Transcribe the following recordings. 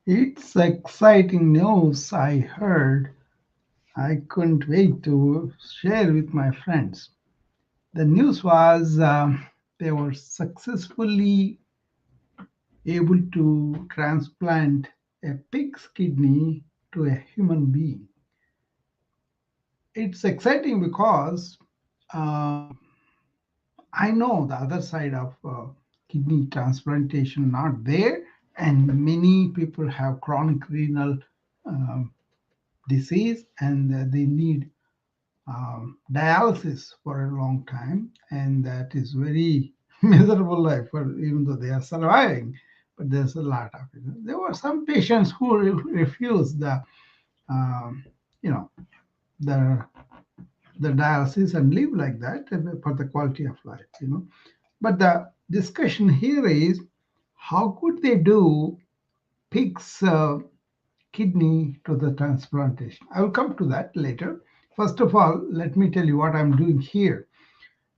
It's exciting news I heard. I couldn't wait to share with my friends. The news was they were successfully able to transplant a pig's kidney to a human being. It's exciting because I know the other side of kidney transplantation not there, and many people have chronic renal um, disease and they need dialysis for a long time, and that is very miserable life for even though they are surviving. But there's a lot of it. There were some patients who refused um, you know, the the dialysis and live like that for the quality of life. But the discussion here is how could they do pig's kidney to the transplantation. I will come to that later. First of all, let me tell you what I'm doing here.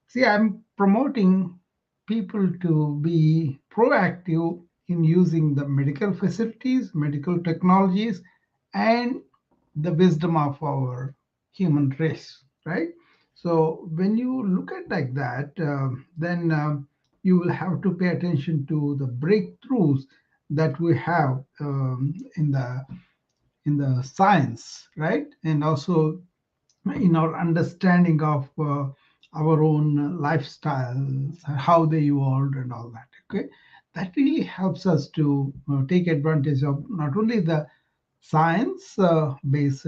See, I'm promoting people to be proactive in using the medical facilities, medical technologies, and the wisdom of our human race, right? So when you look at like that, then you will have to pay attention to the breakthroughs that we have in the science, right? And also in our understanding of our own lifestyles, how they evolved, and all that. Okay, that really helps us to take advantage of not only the science-based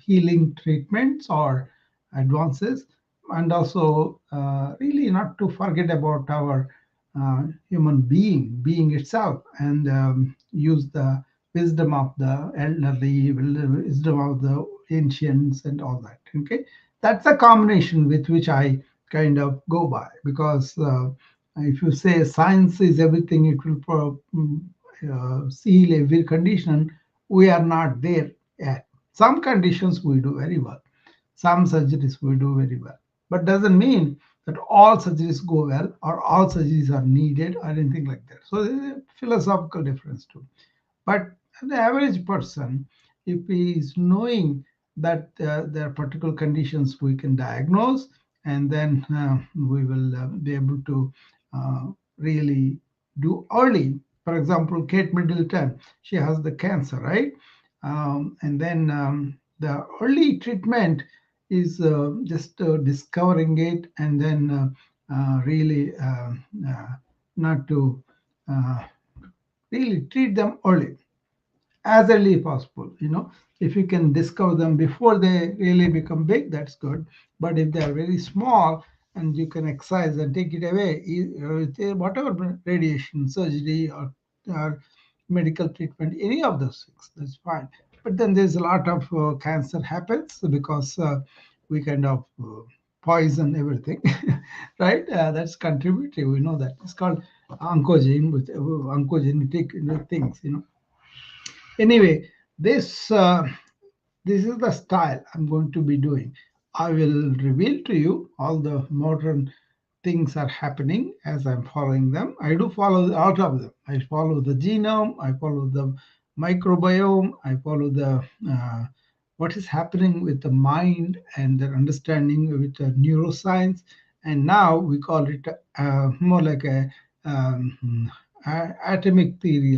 healing treatments or advances, and also really not to forget about our human being itself, and use the wisdom of the elderly, wisdom of the ancients, and all that. Okay, that's a combination with which I kind of go by, because if you say science is everything, it will seal every condition. We are not there yet. Some conditions we do very well, some surgeries we do very well, but doesn't mean that all surgeries go well or all surgeries are needed or anything like that. So there's a philosophical difference too. But the average person, if he is knowing that there are particular conditions we can diagnose, and then we will be able to uh, really do early. For example, Kate Middleton, she has the cancer, right? And then the early treatment is just discovering it, and then really not to uh, really treat them early, as early as possible. If you can discover them before they really become big, that's good. But if they are very small and you can excise and take it away, whatever radiation, surgery, or medical treatment, any of those things, that's fine. But then there's a lot of cancer happens because we kind of poison everything, right? That's contributory. We know that it's called oncogene with oncogenic things. Anyway, this is the style I'm going to be doing. I will reveal to you all the modern things are happening as I'm following them. I do follow all of them. I follow the genome, I follow the microbiome, I follow the what is happening with the mind and their understanding with the neuroscience. And now we call it more like a atomic theory,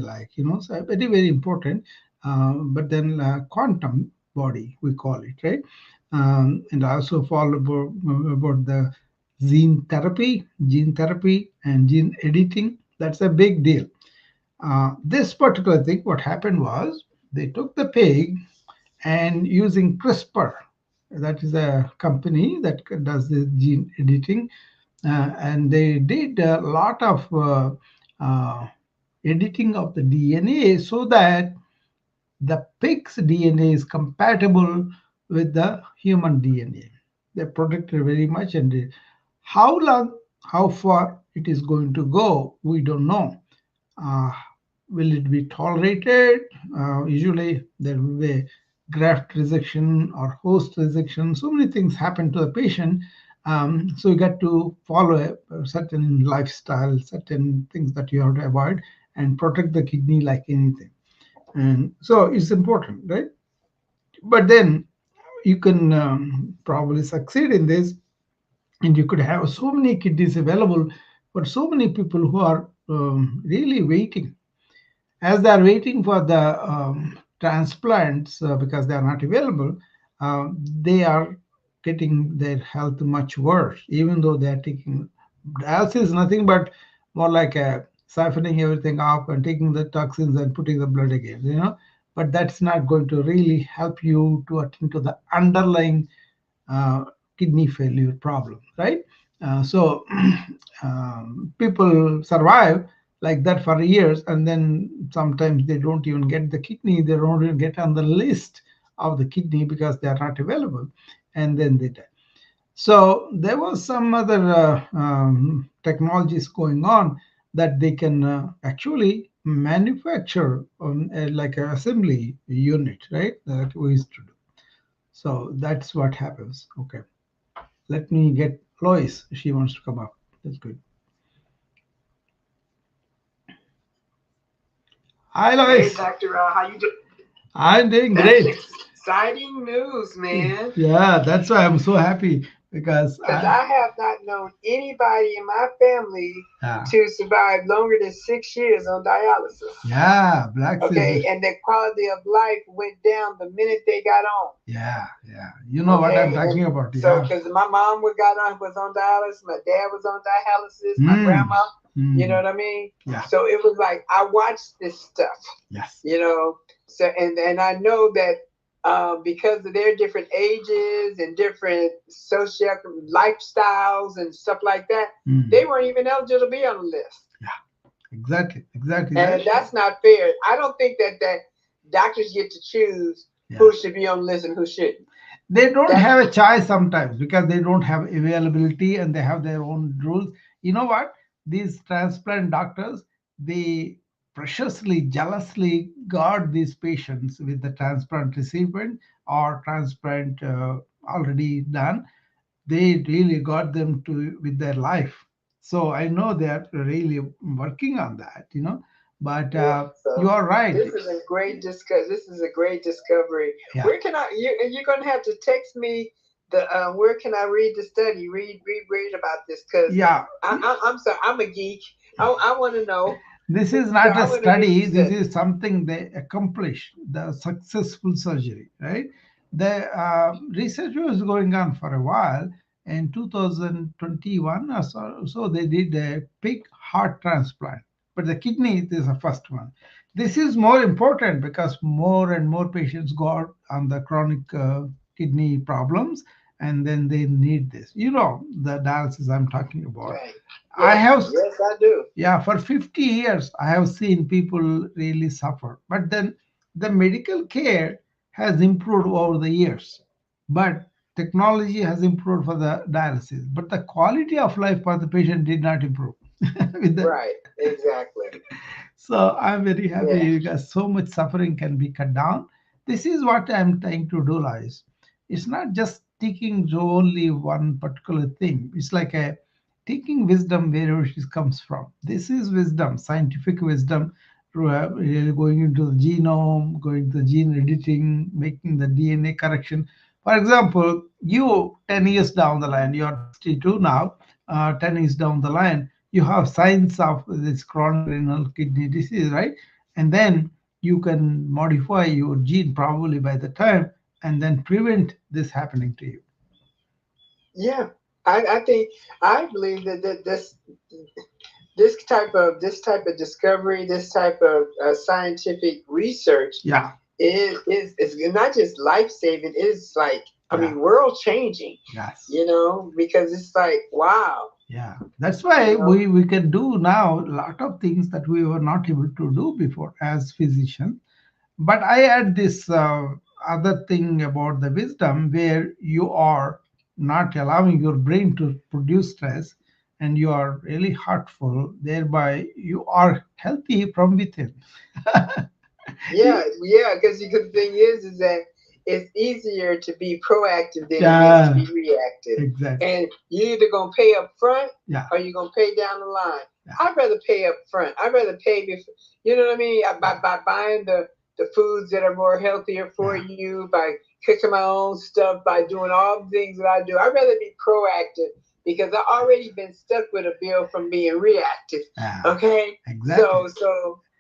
so very, very important. But then quantum body, we call it, right? And I also follow about the gene therapy, and gene editing. That's a big deal. This particular thing, what happened was they took the pig and using CRISPR, that is a company that does the gene editing, and they did a lot of editing of the DNA so that the pig's DNA is compatible with the human DNA. They protected very much, and how long, how far it is going to go, we don't know. Uh, will it be tolerated? Usually, there will be graft rejection or host rejection. So many things happen to the patient. So you got to follow a certain lifestyle, certain things that you have to avoid, and protect the kidney like anything. And so it's important, right? But then you can probably succeed in this, and you could have so many kidneys available for so many people who are really waiting. As they are waiting for the transplants because they are not available, they are getting their health much worse, even though they are taking dialysis is nothing but more like a siphoning everything off and taking the toxins and putting the blood again, but that's not going to really help you to attend to the underlying uh, kidney failure problem, right? So people survive like that for years, and then sometimes they don't even get the kidney, they don't even get on the list of the kidney because they are not available, and then they die. So there was some other technologies going on that they can actually manufacture on like an assembly unit, right? That we used to do. So that's what happens. Okay. Let me get Lois. She wants to come up. That's good. Hi, Hey, Lois. Dr. Ra, how you doing? I'm doing That's great. exciting news, man. Yeah, that's why I'm so happy because Because I have not known anybody in my family yeah, to survive longer than 6 years on dialysis. yeah, black Okay, scissors. and their quality of life went down the minute they got on. Yeah, yeah. You know what I'm Okay, talking and about. so Yeah. because my mom was on dialysis, my dad was on dialysis, my Mm, grandma, you know mm, what I mean? yeah. So it was like I watched this stuff, Yes. you know. So and I know that because of their different ages and different social lifestyles and stuff like that, Mm, they weren't even eligible to be on the list, yeah. Exactly. Exactly. and that's not fair. I don't think that doctors get to choose Yeah. who should be on the list and who shouldn't. They don't That's have a choice sometimes because they don't have availability and they have their own rules. You know what? These transplant doctors, they preciously, jealously guard these patients with the transplant recipient or transplant already done. They really got them to with their life. So I know they are really working on that, but Yeah. you So are right. this is a great discovery. Yeah, Where can you're gonna have to text me the where can I read the study? Read about this because yeah. I'm sorry, I'm a geek. I want to know. This is So not I a want to read the study, this study. is something they accomplish, the successful surgery, right? The research was going on for a while. In 2021 or so they did a pig heart transplant, but the kidney is the first one. This is more important because more and more patients go out on the chronic kidney problems, and then they need this. The dialysis I'm talking about. Right. I Yes. have Yes, I do. yeah, for 50 years, I have seen people really suffer. But then the medical care has improved over the years. But technology has improved for the dialysis. But the quality of life for the patient did not improve. With the, Right. Exactly. so I'm very Yeah. happy because so much suffering can be cut down. This is what I'm trying to do, guys. It's not just taking to only one particular thing. It's like a taking wisdom wherever it comes from. This is wisdom, scientific wisdom, really going into the genome, going to gene editing, making the DNA correction. For example, you 10 years down the line, you're 62 now, 10 years down the line, you have signs of this chronic renal kidney disease, right? And then you can modify your gene probably by the time and then prevent this happening to you. Yeah. I think I believe that this type of discovery, this type of scientific research Yeah, is not just life saving. It's like I yeah, mean world changing. yes. Because it's like wow. Yeah, that's You why know. we can do now a lot of things that we were not able to do before as physician. But I add this other thing about the wisdom where you are not allowing your brain to produce stress and you are really heartful, thereby you are healthy from within. Yeah, yeah. Because the thing is that it's easier to be proactive than it is to Yeah, be reactive, exactly. and you either gonna pay up front Yeah, or you're gonna pay down the line. yeah, I'd rather pay up front. I'd rather pay before. You know what I mean? By buying the foods that are more healthier for Yeah. you, by cooking my own stuff, by doing all the things that I do. I'd rather be proactive because I already been stuck with a bill from being reactive. Yeah. Okay, Exactly.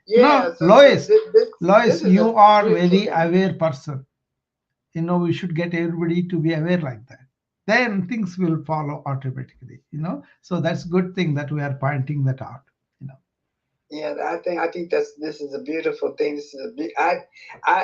yeah, Lois, this Lois, is a you are beautiful very thing. aware person. We should get everybody to be aware like that. Then things will follow automatically. So that's good thing that we are pointing that out. Yeah, I think this is a beautiful thing. This is a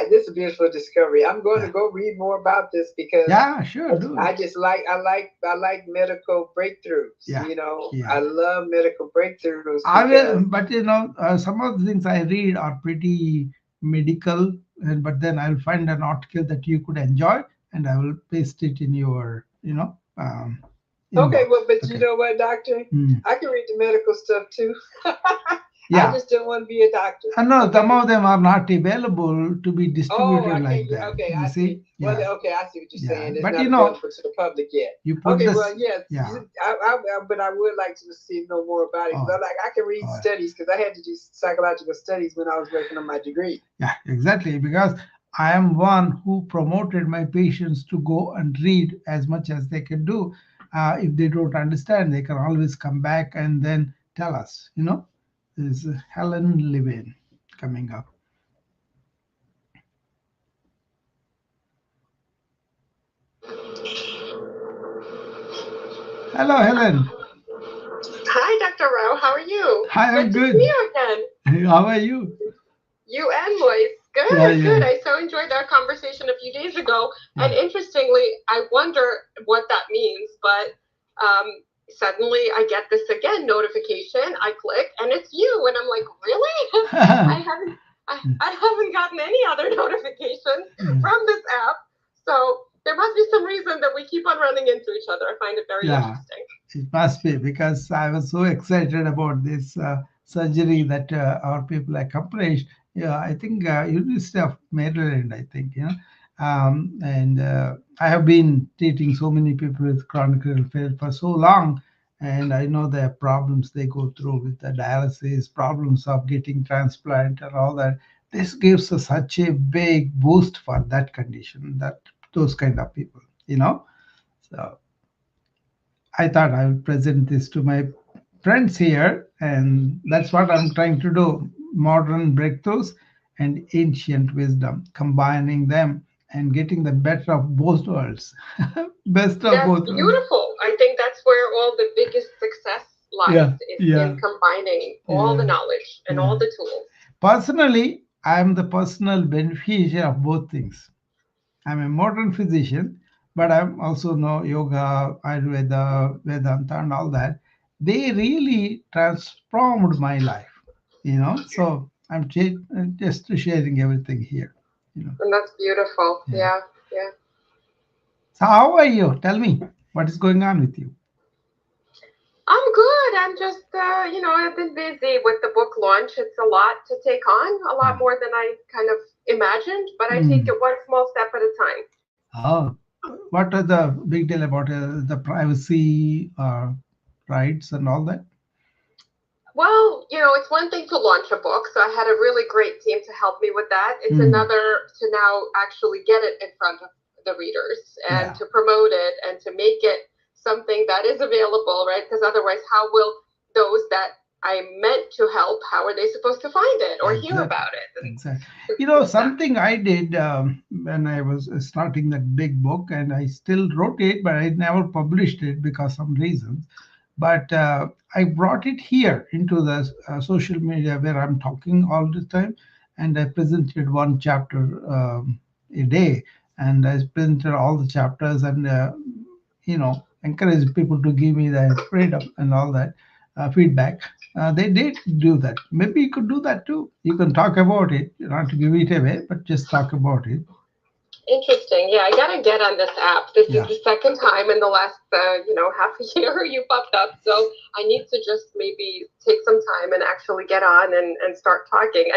this is a beautiful discovery. I'm going to Yeah. go read more about this because Yeah, sure, do it. I like medical breakthroughs. Yeah. I Yeah. love medical breakthroughs I because will, but some of the things I read are pretty medical, but then I'll find an article that you could enjoy, and I will paste it in your okay, inbox. well, but you Okay. know what, doctor, Mm. I can read the medical stuff too. I Yeah. just don't want to be a doctor. No, some Okay. of them are not available to be Oh, distributed I can't like get. that. Okay, You I see. see? Well, Yeah. okay, I see what you're Yeah. saying. It's But not available to the public yet. you put Okay, well, this. yes, Yeah. but I would like to see no more about it because Oh, I can read oh, studies because I had to do psychological studies when I was working on my degree. yeah, exactly. Because I am one who promoted my patients to go and read as much as they can do. If they don't understand, they can always come back and then tell us. There's Helen Levin coming up. Hello, Helen. Hi, Dr. Rao. How are you? Hi, Good I'm to see good. you again. How are you? You and Lois. Yeah, Good, yeah, good. I so enjoyed our conversation a few days ago. And yeah. interestingly, I wonder what that means, but um, suddenly I get this again notification. I click and it's you. And I'm like, really? I haven't I haven't gotten any other notifications from this app. So there must be some reason that we keep on running into each other. I find it very Yeah, interesting. it must be because I was so excited about this surgery that our people accomplished. Yeah, I think University of Maryland. I think and I have been treating so many people with chronic renal failure for so long, and I know the problems they go through with the dialysis, problems of getting transplant, and all that. This gives us such a big boost for that condition, that those kind of people. So I thought I would present this to my friends here, and that's what I'm trying to do. Modern breakthroughs and ancient wisdom, combining them and getting the better of both worlds. Best of That's both worlds. beautiful. I think that's where all the biggest success lies Yeah, is in yeah, combining all the yeah, knowledge and all yeah. the tools. Personally, I'm the personal beneficiary of both things. I'm a modern physician, but I'm also know yoga, Ayurveda, Vedanta, and all that. They really transformed my life. So I'm just sharing everything here. You know, And that's beautiful. yeah. Yeah, yeah. So how are you? Tell me what is going on with you. I'm good. I'm just, I've been busy with the book launch. It's a lot to take on, a lot Mm. more than I kind of imagined, but I take Mm. it one small step at a time. Oh, what are the big deal about the privacy rights and all that? Well, it's one thing to launch a book, so I had a really great team to help me with that. It's Mm. another to now actually get it in front of the readers and Yeah, to promote it and to make it something that is available, right? Because otherwise, how will those that I meant to help, how are they supposed to find it or hear exactly. about it? And Exactly. it's that. Something I did when I was starting that big book, and I still wrote it, but I never published it because some reasons. But I brought it here into the social media where I'm talking all the time, and I presented one chapter a day, and I presented all the chapters, and encourage people to give me the freedom and all that feedback. They did do that. Maybe you could do that too. You can talk about it, not to give it away, but just talk about it. Interesting. Yeah, I gotta get on this app. This is Yeah, the second time in the last, half a year you popped up. So I need to just maybe take some time and actually get on and start talking.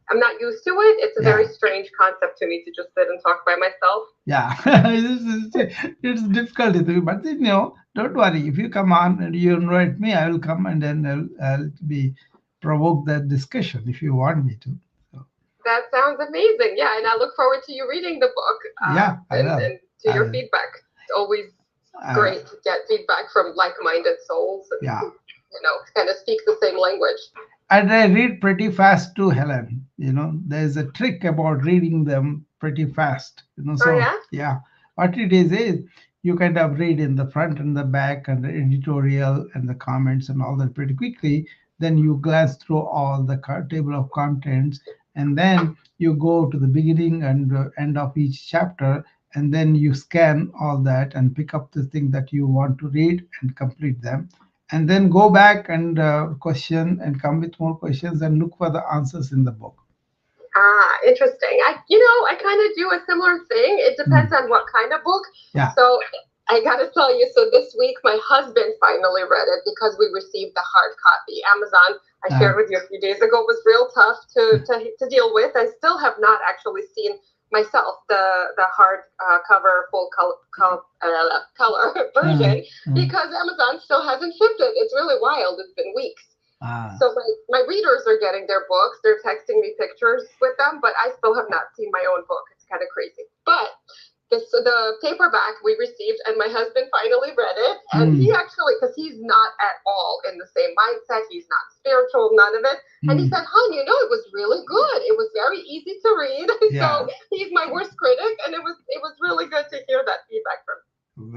I'm not used to it. It's a very yeah, strange concept to me to just sit and talk by myself. yeah. It's difficult, but don't worry. If you come on and you invite me, I will come, and then I'll be provoke that discussion if you want me to. So, That sounds amazing. Yeah, and I look forward to you reading the book, Yeah, I will. and to I your will. feedback. It's always I, great to get feedback from like-minded souls and yeah. who, kind of speak the same language. And I read pretty fast too, Helen. There's a trick about reading them pretty fast. Oh So yeah? yeah, what it is you kind of read in the front and the back and the editorial and the comments and all that pretty quickly. Then you glance through all the table of contents, and then you go to the beginning and end of each chapter, and then you scan all that and pick up the thing that you want to read and complete them, and then go back and question and come with more questions and look for the answers in the book. Ah, interesting. I kind of do a similar thing. It depends Mm. on what kind of book. Yeah. So I gotta tell you, so this week my husband finally read it because we received the hard copy. Amazon, I Uh, shared with you a few days ago, was real tough to deal with. I still have not actually seen myself the hard cover full color uh, version because Amazon still hasn't shipped it. It's really wild. It's been weeks. uh, So my readers are getting their books. They're texting me pictures with them, but I still have not seen my own book. It's kind of crazy. But the paperback we received, and my husband finally read it. And he actually, because he's not at all in the same mindset, he's not spiritual, none of it. And he said, "Hon, it was really good. It was very easy to read." yeah. So he's my worst critic, and it was really good to hear that feedback from him.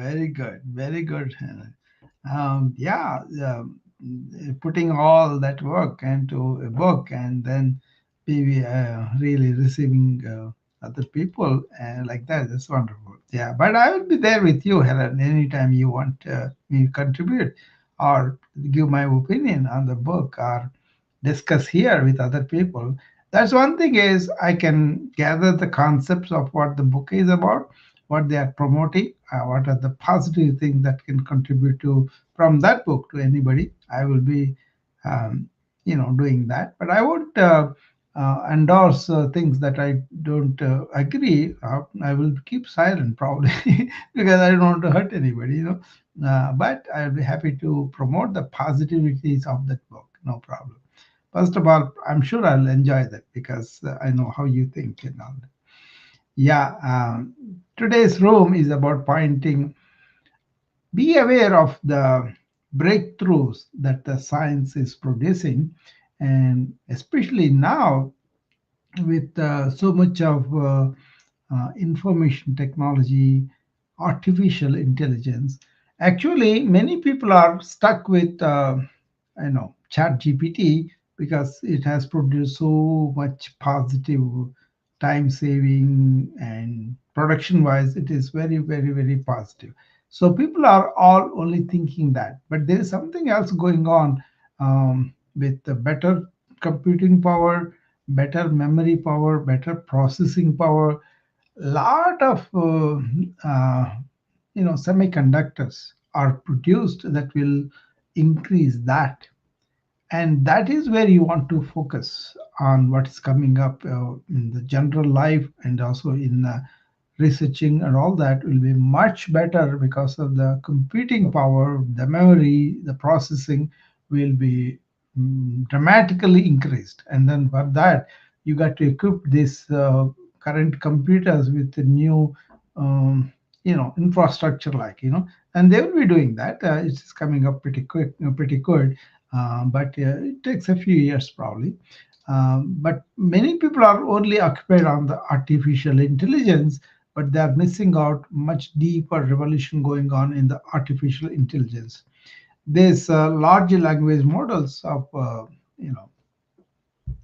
Very good. Very good, Helen. Yeah, putting all that work into a book and then be really receiving other people like that. That's wonderful. Yeah, but I will be there with you, Helen, anytime you want me to contribute or give my opinion on the book or discuss here with other people. That's one thing is I can gather the concepts of what the book is about, what they are promoting, what are the positive things that can contribute to from that book to anybody. I will be, doing that. But I won't endorse things that I don't agree. I will keep silent probably because I don't want to hurt anybody. But I'll be happy to promote the positivities of that book. No problem. First of all, I'm sure I'll enjoy that because I know how you think and all that. Yeah, today's room is about pointing. Be aware of the breakthroughs that the science is producing, and especially now with so much of information technology, artificial intelligence. Actually, many people are stuck with, Chat GPT because it has produced so much positive time saving and production wise, it is very, very, very positive. So people are all only thinking that, but there is something else going on with the better computing power, better memory power, better processing power. Lot of semiconductors are produced that will increase that, and that is where you want to focus on what is coming up in the general life and also in researching, and all that will be much better because of the computing power, the memory, the processing will be dramatically increased. And then for that, you got to equip these current computers with the new, infrastructure, and they will be doing that. It's coming up pretty quick, pretty good, but it takes a few years probably. But many people are only occupied on the artificial intelligence, but they are missing out much deeper revolution going on in the artificial intelligence. There's large language models of,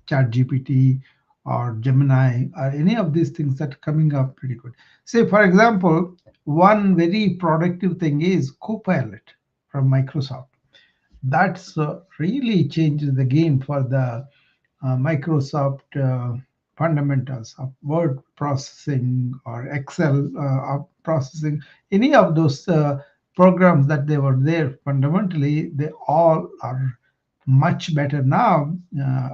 Chat GPT or Gemini or any of these things that are coming up pretty good. Say, for example, one very productive thing is Copilot from Microsoft. That's really changes the game for the Microsoft fundamentals of word processing or Excel processing, any of those programs that they were there fundamentally, they all are much better now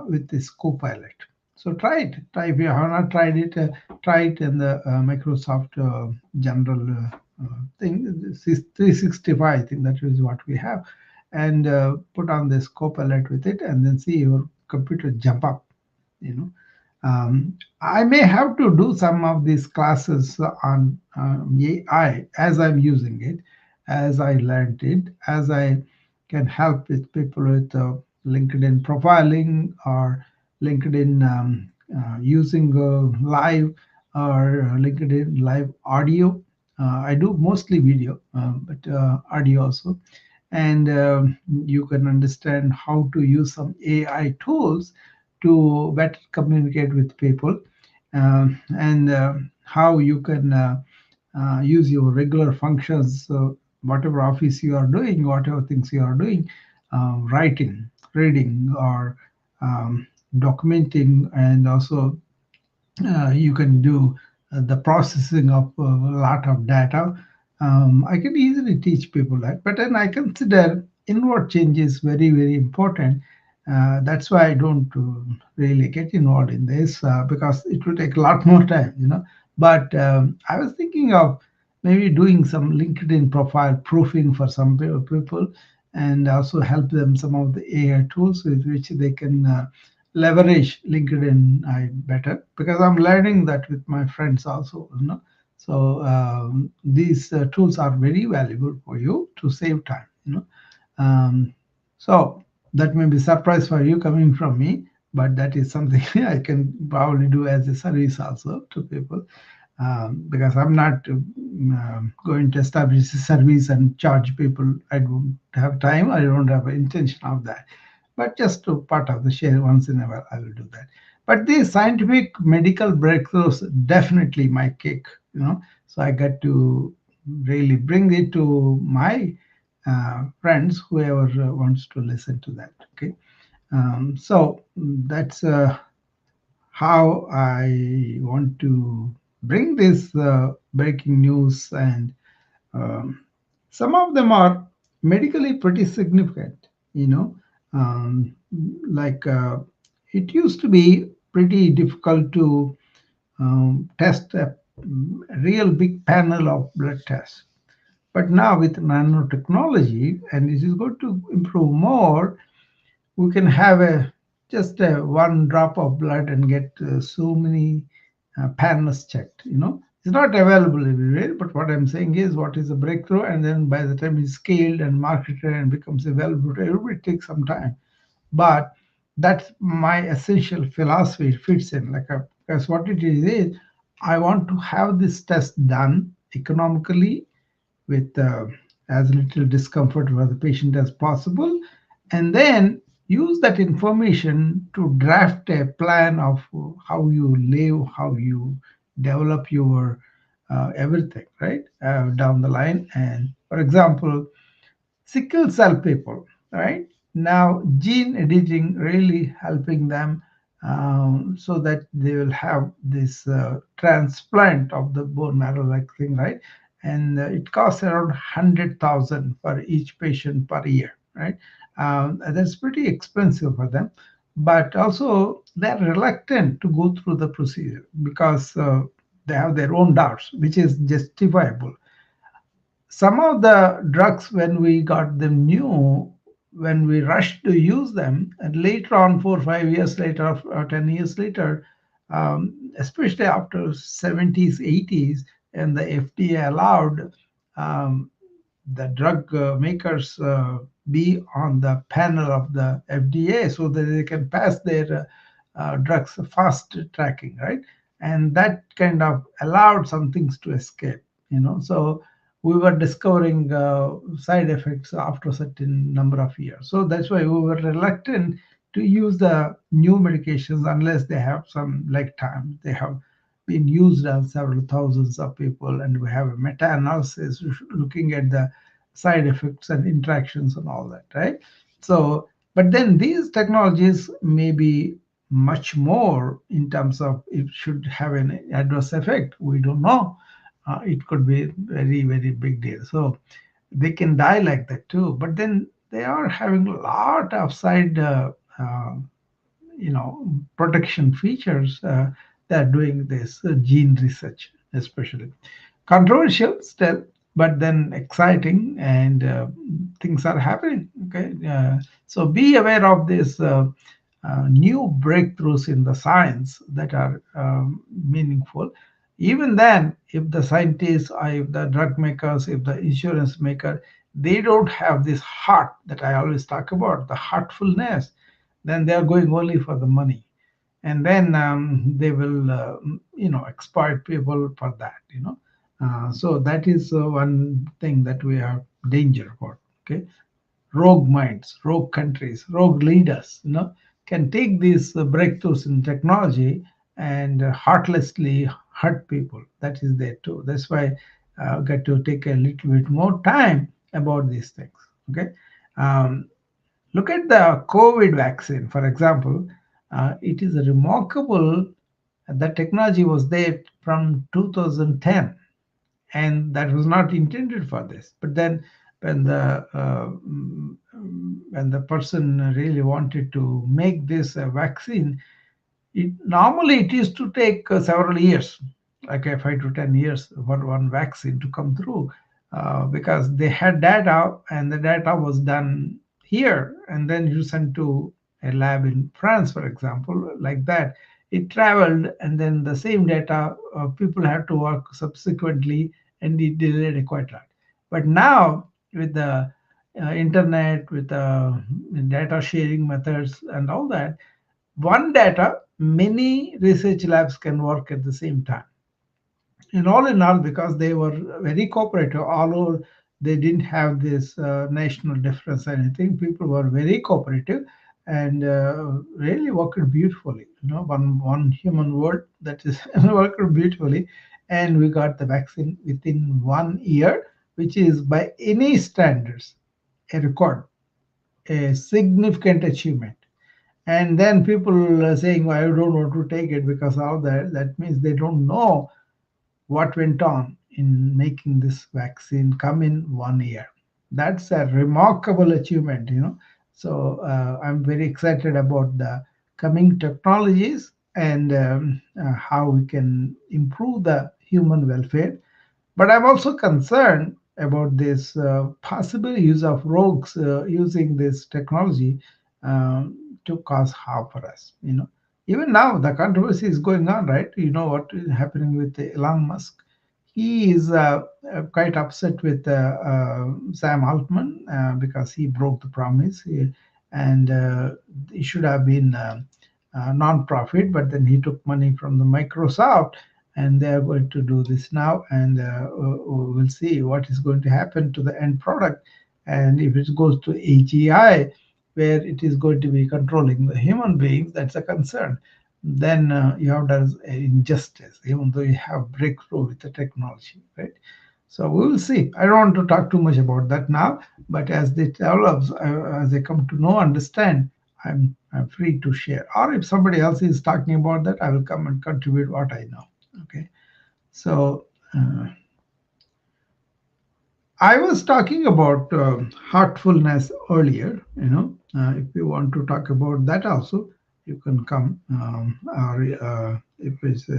with this Copilot. So try it. Try if you have not tried it. Try it in the Microsoft general thing, 365 thing. That is what we have, and put on this Copilot with it, and then see your computer jump up. You know, I may have to do some of these classes on AI as I'm using it, as I learned it, as I can help with people with LinkedIn profiling or LinkedIn using live or LinkedIn live audio. I do mostly video, but audio also. And you can understand how to use some AI tools to better communicate with people, and how you can use your regular functions, whatever office you are doing, whatever things you are doing, writing, reading, or um, documenting, and also you can do the processing of a lot of data. I can easily teach people that, but then I consider inward change is very, very important. That's why I don't really get involved in this because it will take a lot more time. But I was thinking of maybe doing some LinkedIn profile proofing for some people, and also help them some of the AI tools with which they can leverage LinkedIn I better, because I'm learning that with my friends also. So these tools are very valuable for you to save time. Um, so that may be surprise for you coming from me, but that is something I can probably do as a service also to people, because I'm not going to establish a service and charge people. I don't have time. I don't have an intention of that. But just to part of the share once in a while, I will do that. But these scientific medical breakthroughs definitely my cake. So I get to really bring it to my friends, whoever wants to listen to that. Okay. So that's how I want to bring this breaking news, and um, some of them are medically pretty significant. You know, um, like it used to be pretty difficult to test a real big panel of blood tests. But now with nanotechnology, and it is going to improve more, we can have a just a one drop of blood and get so many panels checked. It's not available everywhere, but what I'm saying is what is a breakthrough, and then by the time it's scaled and marketed and becomes available to everybody, it takes some time. But that's my essential philosophy. It fits in because what it is I want to have this test done economically with as little discomfort for the patient as possible, and then use that information to draft a plan of how you live, how you develop your everything, right, down the line. And for example, sickle cell people, right? Now, gene editing really helping them, so that they will have this transplant of the bone marrow like thing, right? And it costs around 100,000 for each patient per year, right? That's pretty expensive for them, but also they're reluctant to go through the procedure because they have their own doubts, which is justifiable. Some of the drugs, when we got them new, when we rushed to use them, and later on, 4 or 5 years later, or 10 years later, especially after 70s 80s, and the FDA allowed um, the drug makers be on the panel of the FDA so that they can pass their drugs fast tracking, right? And that kind of allowed some things to escape. So we were discovering side effects after a certain number of years. So that's why we were reluctant to use the new medications unless they have some leg time. They have been used on several thousands of people, and we have a meta-analysis looking at the side effects and interactions and all that, right? So, but then these technologies may be much more in terms of it should have an adverse effect. We don't know. It could be very, very big deal. So they can die like that too. But then they are having a lot of side protection features. They're doing this gene research, especially controversial still, but then exciting, and things are happening. Okay, so be aware of this new breakthroughs in the science that are meaningful. Even then, if the scientists, or if the drug makers, if the insurance maker, they don't have this heart that I always talk about, the heartfulness, then they are going only for the money, and then they will exploit people for that. So that is one thing that we are danger for. Okay, rogue minds, rogue countries, rogue leaders, can take these breakthroughs in technology and heartlessly hurt people. That is there too. That's why I've got to take a little bit more time about these things. Okay. Um, Look at the COVID vaccine, for example. It is remarkable that technology was there from 2010, and that was not intended for this. But then, when the person really wanted to make this vaccine, normally it used to take several years, like 5 to 10 years, for one vaccine to come through, because they had data, and the data was done here, and then you sent to a lab in France, for example, like that. It traveled, and then the same data, people had to work subsequently, and it delayed quite a lot. But now, with the internet, with data sharing methods and all that, one data, many research labs can work at the same time. And all in all, because they were very cooperative, although they didn't have this national difference or anything, people were very cooperative and really worked beautifully. One human word that is worked beautifully, and we got the vaccine within 1 year, which is by any standards a record, a significant achievement. And then people are saying, "Well, I don't want to take it because of that." That means they don't know what went on in making this vaccine come in 1 year. That's a remarkable achievement. So I'm very excited about the coming technologies and how we can improve the human welfare. But I'm also concerned about this possible use of rogues using this technology to cause harm for us. Even now the controversy is going on, right? You know what is happening with Elon Musk. He is quite upset with Sam Altman because he broke the promise, and he should have been non-profit, but then he took money from the Microsoft, and they are going to do this now, and we'll see what is going to happen to the end product, and if it goes to AGI, where it is going to be controlling the human beings, that's a concern. Then you have done injustice, even though you have breakthrough with the technology, right? So we will see. I don't want to talk too much about that now, but as they develops, as they come to know, understand, I'm free to share. Or if somebody else is talking about that, I will come and contribute what I know. Okay. So I was talking about heartfulness earlier. If you want to talk about that also, you can come. Or if it's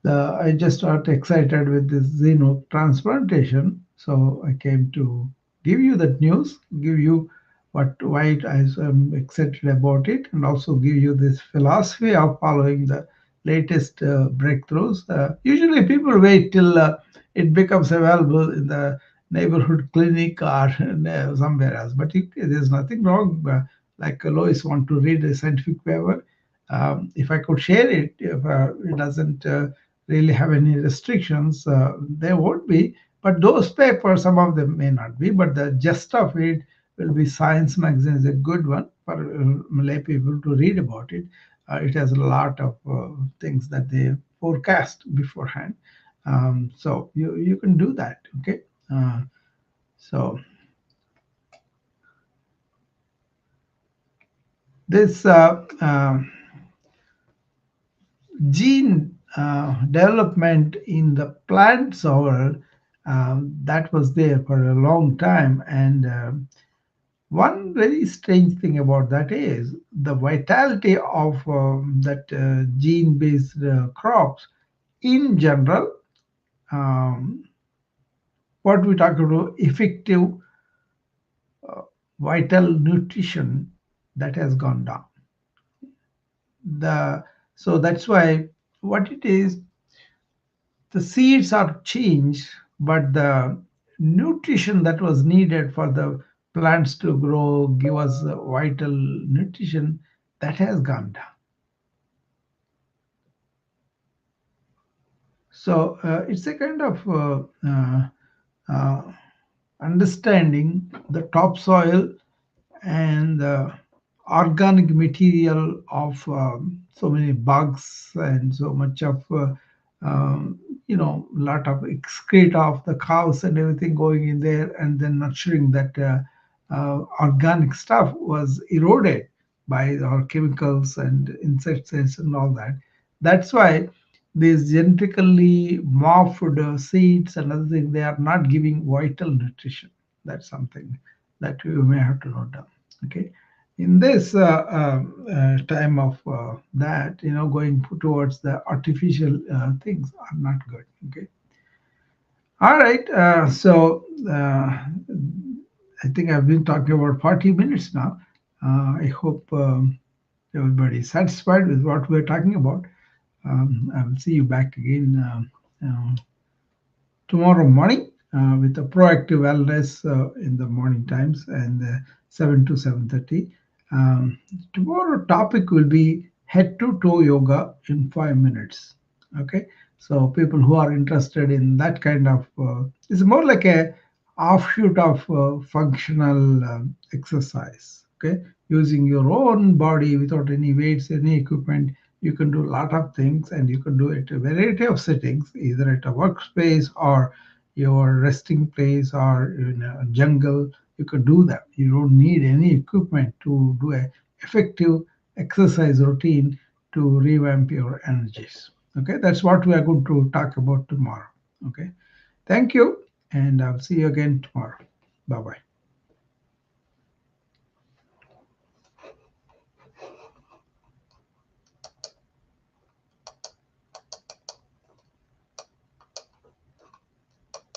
I just got excited with this xenotransplantation, so I came to give you that news, give you why I am excited about it, and also give you this philosophy of following the latest breakthroughs. Usually, people wait till it becomes available in the neighborhood clinic or somewhere else, but there's nothing wrong. Like Lois want to read a scientific paper. If I could share it, if it doesn't really have any restrictions. There would be, but those papers, some of them may not be, but the gist of it will be. Science magazine is a good one for Malay people to read about it. It has a lot of things that they forecast beforehand. So you can do that. Okay. So this gene development in the plants world, that was there for a long time. And one very strange thing about that is the vitality of that gene based crops in general. Um, what we talk about effective vital nutrition, that has gone down. the so that's why what it is, the seeds are changed, but the nutrition that was needed for the plants to grow, give us vital nutrition, that has gone down. So it's a kind of uh, understanding the topsoil and the organic material of so many bugs and so much of lot of excreta of the cows and everything going in there, and then nurturing that organic stuff was eroded by our chemicals and insecticides and all that. That's why these genetically morphed seeds and other things, they are not giving vital nutrition. That's something that you may have to note down. Okay, in this time of that, going towards the artificial things are not good. Okay, all right. I think I've been talking about 40 minutes now. I hope everybody is satisfied with what we're talking about. I will see you back again tomorrow morning with a proactive wellness in the morning times, and 7 to 7:30. Tomorrow topic will be head to toe yoga in 5 minutes. Okay, so people who are interested in that kind of it's more like a offshoot of functional exercise. Okay, using your own body without any weights, any equipment, you can do a lot of things, and you can do it a variety of settings, either at a workspace or your resting place or in a jungle. You could do that. You don't need any equipment to do a effective exercise routine to revamp your energies. Okay, that's what we are going to talk about tomorrow. Okay, thank you, and I'll see you again tomorrow. Bye bye.